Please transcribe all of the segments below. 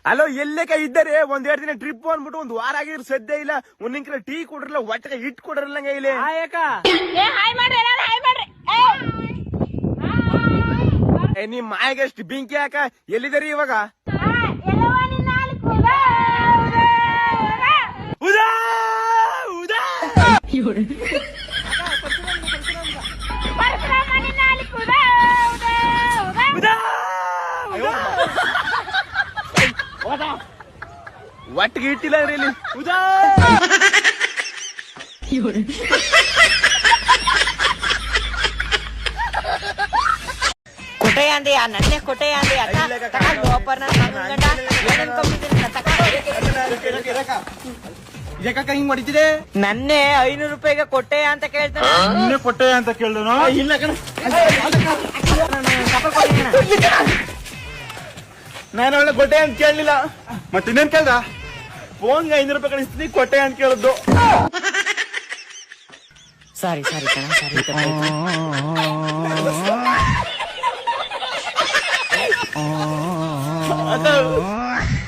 Hello ಎಲ್ಲೇಕ ಇದ್ದಾರೆ ಒಂದೆರಡು ದಿನ ಟ್ರಿಪ್ ಅಂದ್ಬಿಟ್ಟು ಒಂದ್ ವಾರ ಆಗಿದ್ರು ಸದ್ಯ ಇಲ್ಲ ಒಂದಿನ ಟೀ ಕೊಡ್ರಲ್ಲ ಒಟ್ಟಿಗೆ ಹಿಟ್ ಕೊಡ್ರಲ್ಲ ಇಲ್ಲಿ ನಿಮ್ ಮಾಯಿಗೆ ಎಷ್ಟು ಬೆಂಕಿ ಯಾಕ ಎಲ್ಲಿದಾರಿ ಇವಾಗ ಉದಾ ಉದಾ ಒಟ್ಟಿಗೆ ಇಟ್ಟಿಲ್ಲ ಅಂದ್ರೆ ಇಲ್ಲಿ ಉದಾ ಕೊಟ್ಟೆಯಾಂದಿ ಆ ನನ್ನೆ ಕೊಟ್ಟೆಯಾಂದಿ ಇದಕ್ಕ ಹಿಂಗ್ ಹೊಡಿತಿದೆ ನನ್ನೆ 500 ರೂಪಾಯಿಗೆ ಕೊಟ್ಟೆ ಅಂತ ಕೇಳ್ತಾನೆ. ನಿನ್ನೆ ಕೊಟ್ಟೆ ಅಂತ ಕೇಳಿದನು ಇಲ್ಲ ಕಣ ನಾನು ಒಳ್ಳೆ ಕೊಟ್ಟೆ ಅಂತ ಕೇಳಲಿಲ್ಲ ಮತ್ತೆ ಇನ್ನೇನ್ ಕೇಳ್ದ ಫೋನ್ಗೆ 500 ರೂಪಾಯಿ ಕಳಿಸ್ತೀನಿ ಕೊಟ್ಟೆ ಅಂತ ಕೇಳದ್ದು ಸಾರಿ ಸಾರಿ ಕಣ ಸಾರಿ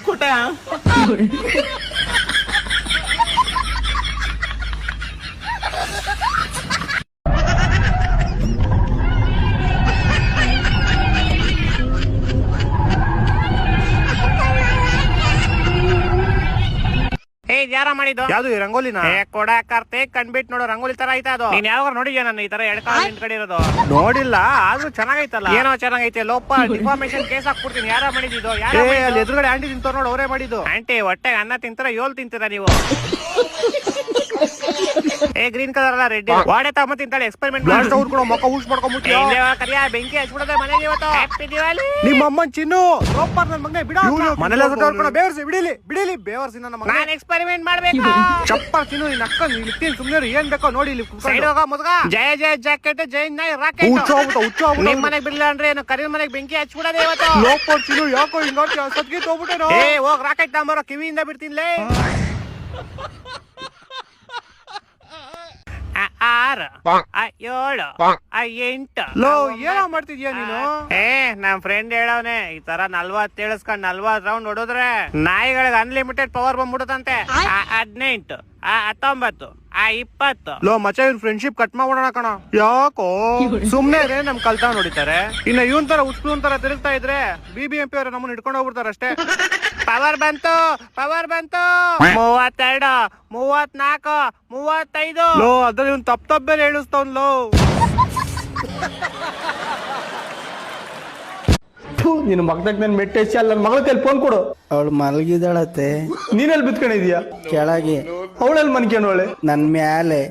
ಕೊಟ್ಟ ಯಾರ ಮಾಡಿದ್ದು ಯಾವ್ದು ರಂಗೋಲಿನ ಕೊಡಾಕರ್ತೆ ಕಂಡ್ಬಿಟ್ ನೋಡು ರಂಗೋಲಿ ತರ ಐತ ಅದು ನೀನ್ ಯಾವಾಗ ನೋಡಿದ್ಯಾ ನಾನು ಈ ತರ ಎಡ್ಕಾಲ್ ನಿಂತ್ಕಡೆ ಇರೋದು ನೋಡಿಲ್ಲ ಆದ್ರೂ ಚೆನ್ನಾಗೈತಲ್ಲ ಏನೋ ಚೆನ್ನಾಗೈತೆ ಲೋಪ ಡಿಫಾರ್ಮೇಶನ್ ಕೇಸ್ ಹಾಕ್ಬಿಡ್ತೀನಿ ಯಾರ ಮಾಡಿದ್ದು ಅಲ್ಲಿ ಎದುರುಗಡೆ ಆಂಟಿ ತಿಂತವ್ರು ನೋಡಿ ಅವರೇ ಮಾಡಿದ್ದು ಆಂಟಿ ಹೊಟ್ಟೆಗೆ ಅನ್ನ ತಿಂತಾರ ಏಳ್ ತಿಂತೀರ ನೀವು ಗ್ರೀನ್ ಕಲರ್ ಅಲ್ಲ ರೆಡ್ ವಾಡೆ ತಮ್ಮ ತಿಂತಾಳೆ ಎಕ್ಸ್ಪೆರಿಮೆಂಟ್ ಕೂಡ ಮೊಕ್ಕ ಊಸ್ ಮಾಡ್ಕೊಂಡ್ಬಿಟ್ಟು ಕರಿಯ ಬೆಂಕಿ ಹಚ್ಬಿಡೋದೆ ಮನೆಗೆ ಇವತ್ತು ಹ್ಯಾಪಿ ದಿವಾಲಿ. ನಿಮ್ಮ ಅಮ್ಮನ್ ಚಿನ್ನು ರೋಪರ್ ನನ್ ಮಗನೇ ಬಿಡ ಮನೆಲ್ಲ ಬೇವರ್ಸಿ ಬಿಡಿಲಿ ಬಿಡಿಲಿ ಬೇವರ್ಸಿ ನನ್ನ ಮಗ ನಾನ್ ಎಕ್ಸ್ಪೆರಿಮೆಂಟ್ ಮಾಡ್ಬೇಕು ಚಪ್ಪಲ್ ಚಿನ್ನು ನಿನ್ನ ಅಕ್ಕ ಇರ್ತೀನಿ ಸುಮ್ಮನೆ ಏನ್ ಬೇಕೋ ನೋಡಿ ಇಲ್ಲಿ ಸೈಡ್ ಹೋಗ ಮುದ್ಗ ಜಯ ಜಯ ಜಾಕೆಟ್ ಜೈ ನಾಯ್ ರಾಕೆಟ್ ಹುಚ್ಚ ನಿಮ್ ಮನೆಗ್ ಬಿಡ್ಲಿಲ್ಲ ಅಂದ್ರೆ ಏನು ಕರಿಯ ಮನೆಗ್ ಬೆಂಕಿ ಹಚ್ಬಿಡೋದೆ ಇವತ್ತು ಲೋಪರ್ ಚಿನ್ನು ಯಾಕೋ ಹಿಂಗ ಸತ್ಗಿ ಹೋಗ್ಬಿಟ್ಟೇನೋ ಹೋಗ್ ರಾಕೆಟ್ ತಗೊಂಬರೋ ಕಿವಿಯಿಂದ ಬಿಡ್ತೀನಿ 6 7 8 ಲೋ ಏನೋ ಮಾಡ್ತಿದ್ಯಾ ನೀನು ನಮ್ ಫ್ರೆಂಡ್ ಹೇಳವ್ನೆ ಈ ತರ 40 ಇಳಿಸ್ಕೊಂಡ್ 40 ರೌಂಡ್ ಹೊಡೋದ್ರೆ ನಾಯಿಗಳಿಗೆ ಅನ್ಲಿಮಿಟೆಡ್ ಪವರ್ ಬಂದ್ಬಿಡುತ್ತಂತೆ 18 19 20 ಲೋ ಮಚ ಇವ್ರ ಫ್ರೆಂಡ್ಶಿಪ್ ಕಟ್ ಮಾಡೋಣ ಕಣ ಯಾಕೋ ಸುಮ್ನೆ ನಮ್ ಕಲ್ತಾ ನೋಡಿತಾರೆ ಇನ್ನ ಇವನ್ ತರ ಉಸ್ಕೂನ್ ತರ ತಿರುಗ್ತಾ ಇದ್ರೆ BBMP ಅವ್ರ ನಮ್ಮನ್ನ ಹಿಡ್ಕೊಂಡು ಹೋಗ್ಬಿಡ್ತಾರ ಅಷ್ಟೇ ಪವರ್ ಬಂತು 32 34 35 ಲೋ ಅದ್ರಲ್ಲಿ ಇವ್ನ್ ತಪ್ಪೇ ಹೇಳಿಸ್ತವ್ನ್ ಲೋ ನಿನ್ ಮಗದಾಗ ನನ್ ಮೆಟ್ಟೆಚ್ಚಿ ಅಲ್ಲ ನನ್ ಮಗಳ ಕೈಲಿ ಫೋನ್ ಕೊಡು ಅವಳು ಮಲಗಿದಾಳತ್ತೆ ನೀನೆಲ್ಲಿ ಬಿತ್ಕೊಂಡಿದ್ಯಾ ಕೆಳಗೆ ಅವಳೆಲ್ಲಿ ಮನ್ಕೊಂಡವಳೆ ನನ್ ಮ್ಯಾಲೆ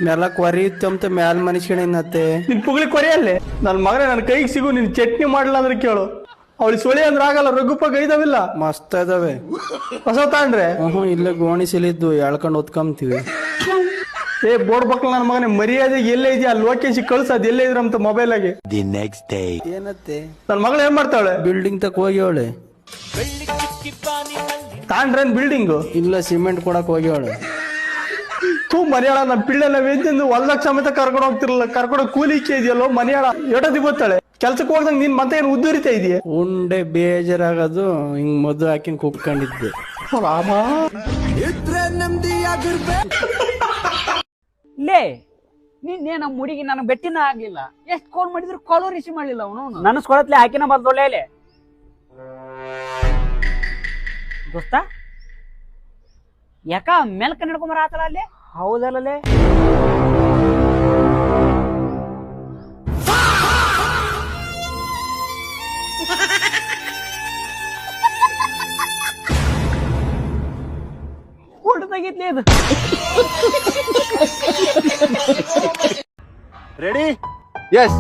ನೆಲ ಕೊರಿಯುತ್ತಂತ ಮ್ಯಾಲ ಮನುಷ್ಯನತ್ತೆ ನಿನ್ ಪುಗ್ಲಿ ಕೊರಿಯಲ್ಲೇ ನನ್ ಮಗನೇ ನನ್ ಕೈಗೆ ಸಿಗು ನಿನ್ ಚಟ್ನಿ ಮಾಡಲ್ಲ ಅಂದ್ರೆ ಕೇಳು ಅವಳಿ ಸೊಳಿ ಅಂದ್ರೆ ಆಗಲ್ಲ ರಘುಪ್ಪ ಗೈದವಿಲ್ಲ ಮಸ್ತ್ ಅದಾವೆ ಹೊಸ ತಾಂಡ್ರೆ ಇಲ್ಲೇ ಗೋಣಿಸಿಲಿದ್ದು ಎಳ್ಕೊಂಡ್ ಓದ್ಕೊಂತೀವಿ ಬೋರ್ಡ್ ಬಕ್ಲ ನನ್ನ ಮಗನೇ ಮರ್ಯಾದೆ ಎಲ್ಲೇ ಇದೆಯಾ ಲೊಕೇಶನ್ ಕಳ್ಸದ್ ಎಲ್ಲೇ ಇದ್ರಂತ ಮೊಬೈಲ್ ಆಗಿ ಏನತ್ತೆ ನನ್ ಮಗಳು ಏನ್ ಮಾಡ್ತಾವಳೆ ಬಿಲ್ಡಿಂಗ್ ತಕ ಹೋಗ್ಯವಳೆ ತಾಂಡ್ರೇನ್ ಬಿಲ್ಡಿಂಗ್ ಇಲ್ಲ ಸಿಮೆಂಟ್ ಕೊಡಕ್ ಹೋಗ್ಯವಳೆ ಮನೆಯಾಳ ನಮ್ ಪಿಳ್ಳೆ ನಾವ್ ಹೊಲ್ದಾಗ ಸಮೇತ ಕರ್ಕೊಂಡು ಹೋಗ್ತಿರಲ್ಲ ಕರ್ಕೊಂಡು ಕೂಲಿಕೆ ಇದೆಯಲ್ಲೋ ಮನೆಯಾಳ ಎಟದಿ ಗೊತ್ತಾಳೆ ಕೆಲ್ಸಕ್ಕೆ ಹೋಗ್ದಂಗ್ ನೀನ್ ಮತ್ತೆ ಏನ್ ಉದ್ದರಿತಾ ಇದೆಯಾ ಉಂಡೆ ಬೇಜಾರಾಗೋದು ಹಿಂಗ್ ಮದ್ದು ಹಾಕಿಂಗ್ ಕುಪ್ಕೊಂಡಿದ್ದೆ ರಾಮ ಲೇ ನಿನ್ನೆ ನಮ್ಮ ಹುಡುಗಿ ನನಗೆ ಬೆಟ್ಟಿನ ಆಗ್ಲಿಲ್ಲ ಎಷ್ಟ್ ಕಾಲ್ ಮಾಡಿದ್ರು ಕಾಲು ರಿಸೀವ್ ಮಾಡ್ಲಿಲ್ಲ ಅವನು ನನ್ನ ಸ್ಕೊಳತ್ಲೆ ಹಾಕಿನ ಬರ್ದೊಳ್ಳೆ ದೋಸ್ತ ಯಾಕ ಮೆಲ್ಕ ನಡ್ಕೊಂಬರ ಆತಲ್ಲ ಅಲ್ಲಿ ಹೌದಲ್ಲೇ ಹೊಡೆದಾಗಿತ್ಲಿ ಅದು ರೆಡಿ ಎಸ್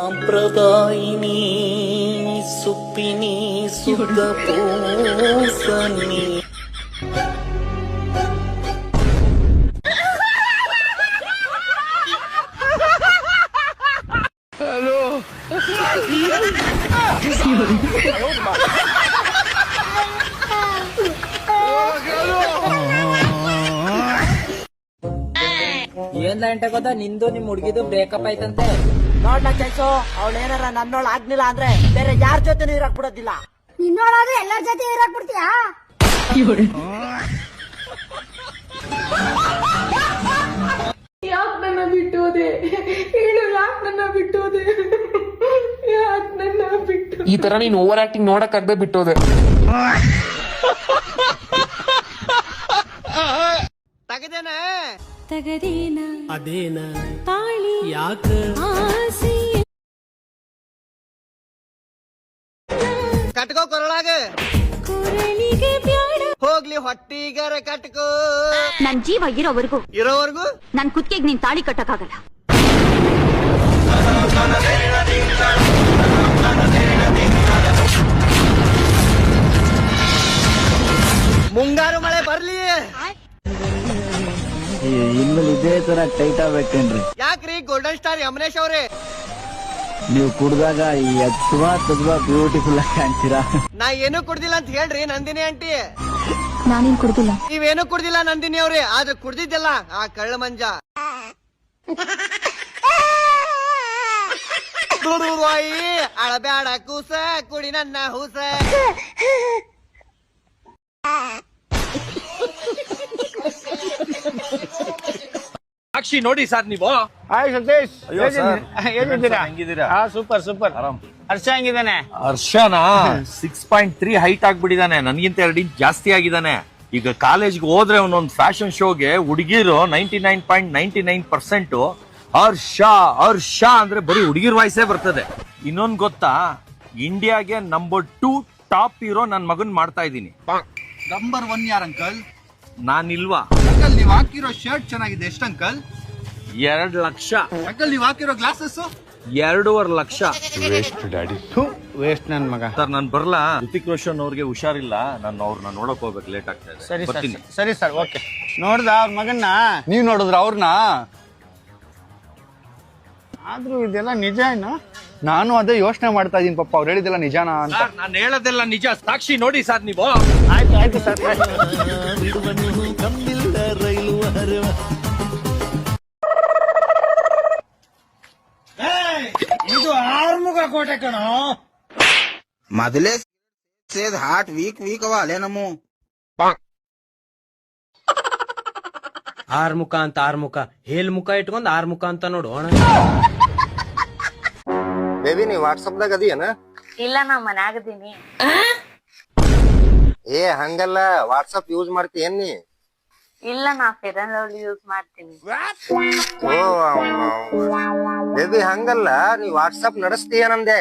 ಸಾಂಪ್ರದಾಯಿನಿ ಸುಪ್ಪಿನಿ ಸುದ್ದ ಪೂಸನಿ ಏನ್ಲ ಎಂಟೆ ಗೊತ್ತಾ, ನಿಂದು ನಿಮ್ ಹುಡ್ಗಿದು ಬ್ರೇಕಪ್ ಆಯ್ತಂತೆ. ನೋಡ್ಲಾ ಕೆಲ್ಸು, ಅವಳೇನಾರ ನನ್ನೋಳು ಆಗ್ಲಿಲ್ಲ ಅಂದ್ರೆ ಬೇರೆ ಯಾರ ಜೊತೆ ಇರಕ್ ಬಿಡೋದಿಲ್ಲ. ನಿನ್ನೋಳಾದ್ರೆ ಎಲ್ಲರ ಜೊತೆ ಇರಕ್ ಬಿಡ್ತೀಯಾ? ಯಾಕೆ ನನ್ನ ಬಿಟ್ಟೋದೆ ಹೇಳು, ಯಾಕೆ ನನ್ನ ಬಿಟ್ಟೋದೆ, ಯಾಕೆ ನನ್ನ ಬಿಟ್ಟು? ಈ ತರ ನೀನ್ ಓವರ್ ಆಕ್ಟಿಂಗ್ ನೋಡಕ್ ಆಗದೆ ಬಿಟ್ಟೋದೆ. ತಗದೇನ ಅದೇನ ತಾಳಿ ಯಾಕ ಆಸೆ ಕಟ್ಕೋ ಕೊರಳಾಗ ಕೊರಳಿಗೆ ಬ್ಯಾಡ ಹೋಗ್ಲಿ ಹೊಟ್ಟಿಗಾರ ಕಟ್ಕೋ. ನನ್ ಜೀವ ಇರೋವರೆಗೂ ನನ್ ಕುತ್ತಿಗೆಗ್ ನೀನ್ ತಾಳಿ ಕಟ್ಟಕ್ಕಾಗಲ್ಲ. ಮುಂಗಾರು ಮಳೆ ಬರ್ಲಿ. ಇನ್ಮೇಲೆ ಇದೇ ತರ ಟೈಟ್ ಆಗ್ಬೇಕೇನ್ರಿ? ಯಾಕ್ರಿ ಗೋಲ್ಡನ್ ಸ್ಟಾರ್ ಯಮನೇಶ್ ಅವ್ರೆ, ನೀವು ಕುಡ್ದಾಗ ಎತ್ವಾ ತದ್ವಾ ಬ್ಯೂಟಿಫುಲ್ ಆಗಿ ಕಾಣ್ತೀರಾ. ನಾ ಏನೂ ಕುಡ್ದಿಲ್ಲ ಅಂತ ಹೇಳ್ರಿ ನಂದಿನಿ ಆಂಟಿ. ನಾನೇನ್ ಕುಡ್ದಿಲ್ಲ. ನೀವೇನು ಕುಡ್ದಿಲ್ಲ ನಂದಿನಿ ಅವ್ರೆ, ಆದ್ರೆ ಕುಡ್ದಿದ್ದಲ್ಲ ಆ ಕಳ್ಳ ಮಂಜ. ಅಳಬ್ಯಾಡ ಕೂಸ ಕುಡಿ ನನ್ನ ಹೂಸ. ಸಾಕ್ಷಿ ನೋಡಿ ಸರ್ ನೀವು. ಹಾಯ್ ಸತೀಶ್, ಹೆಂಗಿದ್ದೀರಾ? Super super. ಹರ್ಷ ಹೆಂಗಿದ್ದಾನೆ? ಹರ್ಷನಾ 6.3 ಹೈಟ್ ಆಗ್ಬಿಟ್ಟಿದ್ದಾನೆ, ನನ್ಗಿಂತ 2 ಇಂಚ್ ಜಾಸ್ತಿ ಆಗಿದ್ದಾನೆ. ಈಗ ಕಾಲೇಜ್ಗೆ ಹೋದ್ರೆ ಅವನೊಂದು ಫ್ಯಾಷನ್ ಶೋಗೆ ಹುಡುಗಿರು 99.99% ಹರ್ಷ ಹರ್ಷ ಅಂದ್ರೆ ಬರೀ ಹುಡುಗಿರ್ ವಾಯ್ಸೇ ಬರ್ತದೆ. ಇನ್ನೊಂದು ಗೊತ್ತಾ, ಇಂಡಿಯಾಗೆ ನಂಬರ್ 2 ಟಾಪ್ ಹೀರೋ ನನ್ ಮಗನ್ ಮಾಡ್ತಾ ಇದ್ದೀನಿ. ನಂಬರ್ 1 ಯಾರು ಅಂಕಲ್? ನಾನಿಲ್ವಾ ಅಂಕಲ್? ನೀವು ಹಾಕಿರೋ ಶರ್ಟ್ ಚೆನ್ನಾಗಿದೆ. ಎಷ್ಟು ಅಂಕಲ್? 2 ಲಕ್ಷ. ಅಂಕಲ್ ನೀವು ಹಾಕಿರೋ ಗ್ಲಾಸಸ್? 2.5 ಲಕ್ಷ. ವೇಸ್ಟ್ ನನ್ ಮಗ. ಸರ್ ನಾನು ಬರ್ಲಾ? ಋತಿಕ್ ರೋಷನ್ ಅವ್ರಿಗೆ ಹುಷಾರಿಲ್ಲ, ನಾನು ಅವ್ರನ್ನ ನೋಡಕ್ ಹೋಗ್ಬೇಕು, ಲೇಟ್ ಆಗ್ತಾ ಇದೆ. ಸರಿ ಬರ್ತೀನಿ. ಸರಿ ಸರ್, ಓಕೆ. ನೋಡ್ದ ಅವ್ರ ಮಗನ್ನ? ನೀವ್ ನೋಡಿದ್ರ ಅವ್ರನ್ನ? ಆದ್ರೂ ಇದೆಲ್ಲ ನಿಜ ಏನು? ನಾನು ಅದೇ ಯೋಚನೆ ಮಾಡ್ತಾ ಇದೀನಿ, ಪಾಪ ಅವ್ರು ಹೇಳಿದೆಲ್ಲ ನಿಜಾನ ಅಂತ. ಸರ್ ನಾನು ಹೇಳೋದೆಲ್ಲ ನಿಜ, ಸಾಕ್ಷಿ ನೋಡಿ ಸರ್ ನೀವು. ಆಯ್ತು ಆಯ್ತು ಸರ್. ಇದು ಆರ್ಮುಗ ಕೋಟೆ ಕಣೋ. ಮೊದಲೇ ಸೇದ್ ಹಾರ್ಟ್ ವೀಕ್ ವೀಕ್ ಅವ ಅಲ್ಲೇ ನಮ್ಮ. ಆರ್ ಮುಖ ಅಂತ ಆರ್ ಮುಖ, ಹೇಲ್ ಮುಖ ಇಟ್ಕೊಂಡ್ ಆರ್ ಮುಖ ಅಂತ ನೋಡು. ಬೇಬಿ ನೀ ವಾಟ್ಸಪ್ದಾಗ ಅದೀಯನ? ಇಲ್ಲ, ನಾ ಮನ್ಯಾಗದೀನಿ. ಏ ಹಂಗಲ್ಲ, ವಾಟ್ಸಪ್ ಯೂಸ್ ಮಾಡ್ತಿ ಏನ್ ನೀ? ಇಲ್ಲ, ನಾ ಫೇರ್ ಅಂಡ್ ಲವ್ಲಿ ಯೂಸ್ ಮಾಡ್ತೀನಿ. ಬೇಬಿ ಹಂಗಲ್ಲ, ನೀ ವಾಟ್ಸಪ್ ನಡೆಸ್ತೀಯನಂದೆ.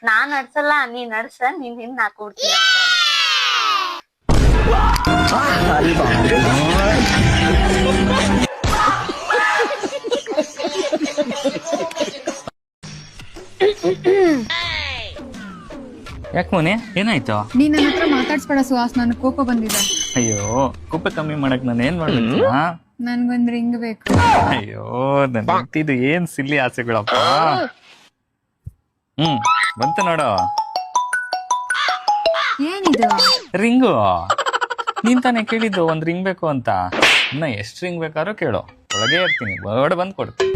ನಾ ನಡ್ಸಲ್ಲ, ನೀ ನಡ್ಸ, ನೀನ್ ಹಿಂದ್ ನಾ ಕೊಡ್ತೀನಿ. ಯಾಕೆ ಮನೆ ಏನಾಯ್ತು? ನೀನ್ ನನ್ನ ಹತ್ರ ಮಾತಾಡ್ಸ್ಬೇಡ ಸುಹಾಸ್, ನನ್ ಕೋಪ ಬಂದಿದೆ. ಅಯ್ಯೋ, ಕೋಪ ಕಮ್ಮಿ ಮಾಡಕ್ ನಾನು ಏನ್ ಮಾಡ್ಬೇಕು? ನನ್ಗೊಂದ್ ರಿಂಗ್ ಬೇಕು. ಅಯ್ಯೋ, ನನ್ ಇದು ಏನ್ ಸಿಲ್ಲಿ ಆಸೆಗಳಪ್ಪ. ಬಂತು ನೋಡು. ಏನಿದು? ರಿಂಗು. ನೀನ್ ತಾನೇ ಕೇಳಿದ್ದು ಒಂದ್ ರಿಂಗ್ ಬೇಕು ಅಂತ. ಇನ್ನ ಎಷ್ಟ್ ರಿಂಗ್ ಬೇಕಾದ್ರೂ ಕೇಳು, ಒಳಗೆ ಇರ್ತೀನಿ, ಹೊರಗಡೆ ಬಂದ್ ಕೊಡ್ತೀನಿ.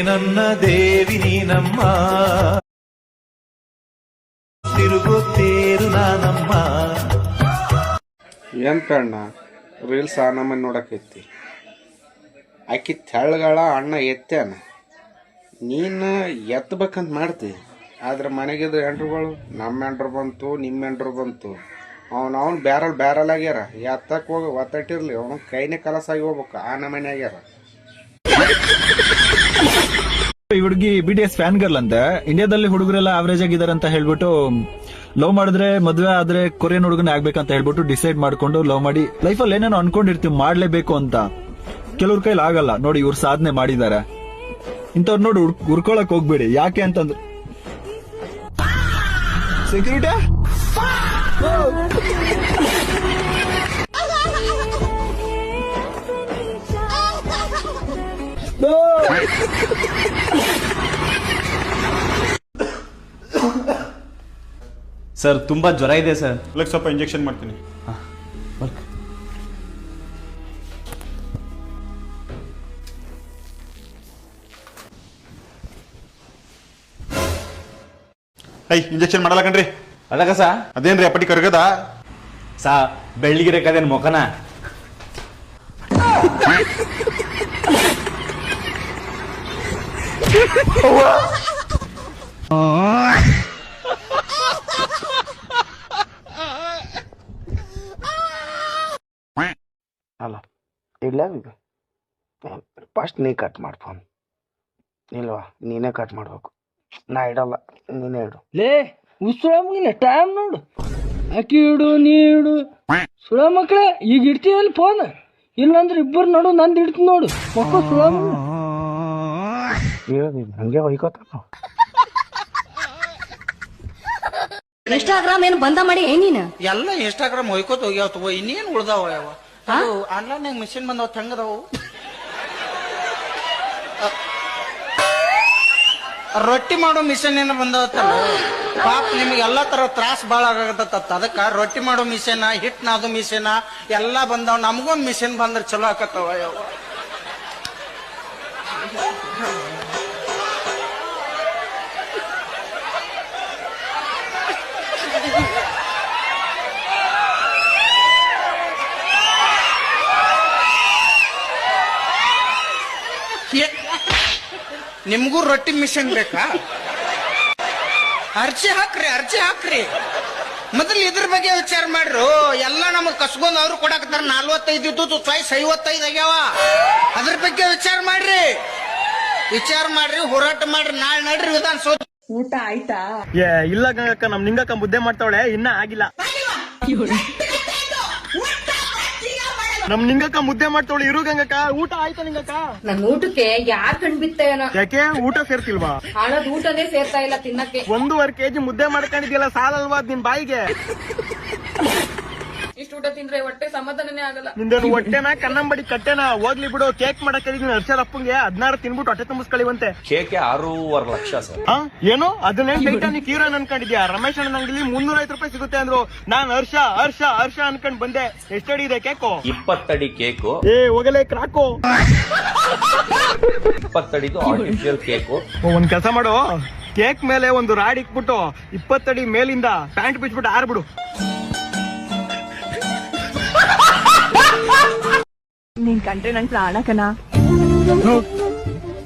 ನನ್ನ ದೇವಿ ನೀನಮ್ಮ, ತಿರುಗುತ್ತೇರು ನಾನಮ್ಮ. ಏನ್ ಕಣ್ಣ ರೀಲ್ಸ್ ನಮ್ಮನ್ನ ನೋಡಕೈತಿ. ಆಕಿ ತೆಳ್ಳಗಳ ಅಣ್ಣ ಎತ್ತಾನ, ನೀನು ಎತ್ತಬೇಕಂತ ಮಾಡ್ತಿ. ಆದ್ರೆ ಮನೆಗಿದ್ದು ಎಂಟ್ರುಗಳು, ನಮ್ಮ ಎಂಟ್ರು ಬಂತು, ನಿಮ್ಮ ಎಂಟ್ರು ಬಂತು, ಅವ್ನು ಬ್ಯಾರಲ್ ಆಗ್ಯಾರ. ಎತ್ತಕ್ಕೆ ಹೋಗಿ ಒತ್ತಟ್ಟಿರ್ಲಿ, ಅವನು ಕೈನೇ ಕಲಸಾಗಿ ಹೋಗ್ಬೇಕು, ಆ ನಮ್ಮನೆ ಆಗ್ಯಾರ. ಈ ಹುಡುಗಿ BTS ಫ್ಯಾನ್ ಗರ್ಲ್ ಅಂತೆ. ಇಂಡಿಯಾದಲ್ಲಿ ಹುಡುಗರೆಲ್ಲ ಆವರೇಜ್ ಆಗಿದ್ದಾರೆ ಅಂತ ಹೇಳ್ಬಿಟ್ಟು ಲವ್ ಮಾಡಿದ್ರೆ, ಮದ್ವೆ ಆದ್ರೆ ಕೊರಿಯನ್ ಹುಡುಗನೇ ಆಗ್ಬೇಕಂತ ಹೇಳ್ಬಿಟ್ಟು ಡಿಸೈಡ್ ಮಾಡ್ಕೊಂಡು ಲವ್ ಮಾಡಿ ಲೈಫಲ್ಲಿ ಏನೇನೋ ಅನ್ಕೊಂಡಿರ್ತೀವಿ ಮಾಡ್ಲೇಬೇಕು ಅಂತ. ಕೆಲವ್ರ ಕೈಲಿ ಆಗಲ್ಲ ನೋಡಿ, ಇವ್ರು ಸಾಧನೆ ಮಾಡಿದ್ದಾರೆ. ಇಂಥವ್ರು ನೋಡಿ ಹುರ್ಕೊಳಕ್ ಹೋಗ್ಬೇಡಿ. ಯಾಕೆ ಅಂತಂದ್ರೆ ಸೆಕ್ಯೂರಿಟಿ ಸರ್ ತುಂಬಾ ಜ್ವರ ಇದೆ ಸರ್. ಸ್ವಲ್ಪ ಇಂಜೆಕ್ಷನ್ ಮಾಡ್ತೀನಿ. ಇಂಜೆಕ್ಷನ್ ಮಾಡಲ್ಲ ಕಣ್ರಿ. ಅದಕ್ಕ ಸಾ ಅದೇನ್ರಿ ಅಪ್ಪಟಿ ಕರ್ಗದ ಸಾ ಬೆಳ್ಳಿಗೆ ರೇಖದೇನು ಮೊಕನ ಅಲ್ಲ ಇಲ್ಲ ಫಸ್ಟ್ ನೀ ಕಟ್ ಮಾಡು ಫೋನ್. ಇಲ್ವಾ ನೀನೇ ಕಟ್ ಮಾಡ್ಬೇಕು, ನಾ ಇಡಲ್ಲ, ನೀನೇ ಇಡು. ಲೇ ಉಸುಳ ಟೈಮ್ ನೋಡು, ಆಕಿ ಇಡು ನೀ ಇಡು. ಸುಳ ಮಕ್ಳೆ ಈಗ ಇಡ್ತೀವಲ್ಲಿ ಫೋನ್, ಇಲ್ಲಾಂದ್ರೆ ಇಬ್ಬರು ನೋಡು ನಂದು ಇಡ್ತೀನಿ ನೋಡು. ಮಕ್ಕಳು ಸುಳ ಹಂಗೆ ಹೊಯ್ಕೋತ ಇನ್ಸ್ಟಾಗ್ರಾಮ್ ಏನು ಬಂದ ಮಾಡಿ ಏನಿನ ಎಲ್ಲ ಇನ್ಸ್ಟಾಗ್ರಾಮ್ ಹೊಯ್ಕೋತ ಹೋಗ್ಯಾವ ತಗೋ, ಇನ್ನೇನ್ ಉಳ್ದಾವ ಯಾವ ಆನ್ಲೈನ್ ಮಿಷಿನ್ ಬಂದಾವ ಹೆಂಗದಾವು. ರೊಟ್ಟಿ ಮಾಡೋ ಮಿಷನ್ ಏನ ಬಂದವತ್ತಲ್ಲ ಪಾಪ, ನಿಮ್ಗೆ ಎಲ್ಲಾ ತರ ತ್ರಾಸ ಬಾಳ ಆಗತ್ತ. ಅದಕ್ಕ ರೊಟ್ಟಿ ಮಾಡೋ ಮಿಷನ್, ಹಿಟ್ ನಾದು ಮಿಷನ್ ಎಲ್ಲಾ ಬಂದಾವ. ನಮಗೊಂದ್ ಮಿಷನ್ ಬಂದ್ರೆ ಚಲೋ ಆಕತ್ತವ ಯಾವ. ನಿಮ್ಗೂ ರೊಟ್ಟಿ ಮಿಷನ್ ಬೇಕಾ? ಅರ್ಜಿ ಹಾಕ್ರಿ. ಮೊದಲು ಇದ್ರ ಬಗ್ಗೆ ವಿಚಾರ ಮಾಡ್ರು. ಎಲ್ಲ ನಮಗ್ ಕಸ್ಕೊಂಡ್ ಅವ್ರು ಕೊಡಾಕತ್ತಾರ. 45 ಇದ್ದು ಚಾಯ್ಸ್ 55 ಆಗ್ಯಾವ. ಅದ್ರ ಬಗ್ಗೆ ವಿಚಾರ ಮಾಡ್ರಿ, ಹೋರಾಟ ಮಾಡ್ರಿ. ನಾಳೆ ನಡ್ರಿ ವಿಧಾನಸೌಧ. ಊಟ ಆಯ್ತಾ? ಇಲ್ಲ ಗಂಗಕ್ಕ, ನಮ್ ನಿಂಗಕ್ಕ ಮುದ್ದೆ ಮಾಡ್ತಾವಳೆ, ಇನ್ನ ಆಗಿಲ್ಲ. ನಮ್ ನಿಂಗಕ್ಕ ಮುದ್ದೆ ಮಾಡ್ತಾವಳೆ, ಇರು ಗಂಗಕ್ಕ. ಊಟ ಆಯ್ತಾ ನಿಂಗಕ್ಕ? ನನ್ ಊಟಕ್ಕೆ ಯಾರ್ ಕಣ್ ಬಿತ್ತೇನೋ, ಯಾಕೆ ಊಟ ಸೇರ್ತಿಲ್ವಾ? ಹಣದ ಊಟನೇ ಸೇರ್ತಾ ಇಲ್ಲ ತಿನ್ನಕ್ಕೆ. 1.5 kg ಮುದ್ದೆ ಮಾಡ್ಕೊಂಡಿದ್ಯಲ್ಲ, ಸಾಲಲ್ವಾ ನಿನ್ ಬಾಯಿಗೆ? ಇಷ್ಟು ಊಟ ತಿಂದ್ರೆ ಹೊಟ್ಟೆ ಸಮಾಧಾನನೇ ಆಗಲ್ಲ. ನಿಂದೇನು ಹೊಟ್ಟೆನ ಕನ್ನಂಬಡಿ ಕಟ್ಟೆನ? ಹೋಗ್ಲಿ ಬಿಡು, ಕೇಕ್ ಮಾಡಕ್ಕೆ ಹರ್ಷರಪ್ಪಂಗೆ 16 ತಿನ್ಬಿಟ್ಟು ಹೊಟ್ಟೆ ತುಂಬಿಸ್ಕೊಳ್ಳಿವಂತೆ. Cake 6.5 lakh sir. ಏನು ಅದನ್ನೇ ಟೈಟಾನಿಕ್ ಹೀರೋನ್ ಅನ್ಕೊಂಡಿದ್ಯಾ? ರಮೇಶ್ ಅಣ್ಣ ಅಂಗಡಿಲಿ 350 ರೂಪಾಯಿ ಸಿಗುತ್ತೆ ಅಂದ್ರು. ನಾನ್ ಹರ್ಷ ಅನ್ಕೊಂಡ್ ಬಂದೆ. ಎಷ್ಟಡಿ ಇದೆ ಕೇಕು? 20 ಅಡಿ ಕೇಕು. ಹೋಗಲೇ ಕ್ರಾಕು. 20 ಅಡಿದು ಆರ್ಟಿಫಿಷಿಯಲ್ ಕೇಕು. ಒಂದ್ ಕೆಲಸ ಮಾಡು, ಕೇಕ್ ಮೇಲೆ ಒಂದು ರಾಡ್ ಇಕ್ಬಿಟ್ಟು 20 ಅಡಿ ಮೇಲಿಂದ ಪ್ಯಾಂಟ್ ಬಿಚ್ಬಿಟ್ಟು ಆರ್ಬಿಡು. ನೀನ್ ಕಂಡ್ರೆ ನನ್ ಪ್ರಾಣಕನ.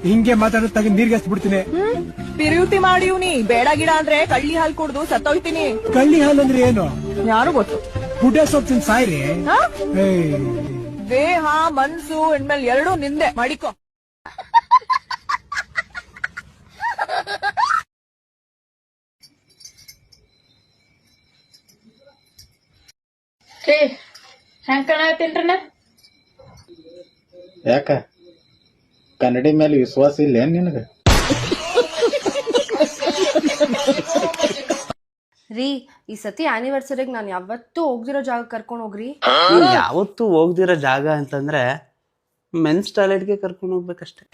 ಹಿಂಗೆ ಮಾತಾಡೋದಾಗ ನೀರ್ಗೆ ಬಿಡ್ತೀನಿ. ಪಿರಿಯುತಿ ಮಾಡಿವ್ನಿ. ಬೇಡ ಗಿಡ ಅಂದ್ರೆ ಕಳ್ಳಿ ಹಾಲು ಕುಡ್ದು ಸತ್ತೋಯ್ತೀನಿ. ಕಳ್ಳಿ ಹಾಲು ಅಂದ್ರೆ ಏನು? ಯಾರು ಗೊತ್ತು. ಗುಡ್ಡೆ ಸೊಪ್ಪು ಸಾಯ್ರಿ. ದೇಹ ಮನ್ಸು ಇನ್ಮೇಲೆ ಎರಡೂ ನಿಂದೆ ಮಾಡಿಕೊ. ಹೆಂಗ್ ಕಾಣತ್ತೀನ್ರಿ? ಯಾಕ ಕನ್ನಡಿ ಮೇಲೆ ವಿಶ್ವಾಸ ಇಲ್ಲ ನಿನಗ? ರೀ, ಈ ಸತಿ ಆನಿವರ್ಸರಿಗೆ ನಾನು ಯಾವತ್ತೂ ಹೋಗ್ದಿರೋ ಜಾಗ ಕರ್ಕೊಂಡ್ ಹೋಗ್ರಿ. ಯಾವತ್ತೂ ಹೋಗ್ದಿರೋ ಜಾಗ ಅಂತಂದ್ರೆ ಮೆನ್ಸ್ ಟಾಯ್ಲೆಟ್ಗೆ ಕರ್ಕೊಂಡು ಹೋಗ್ಬೇಕಷ್ಟೆ.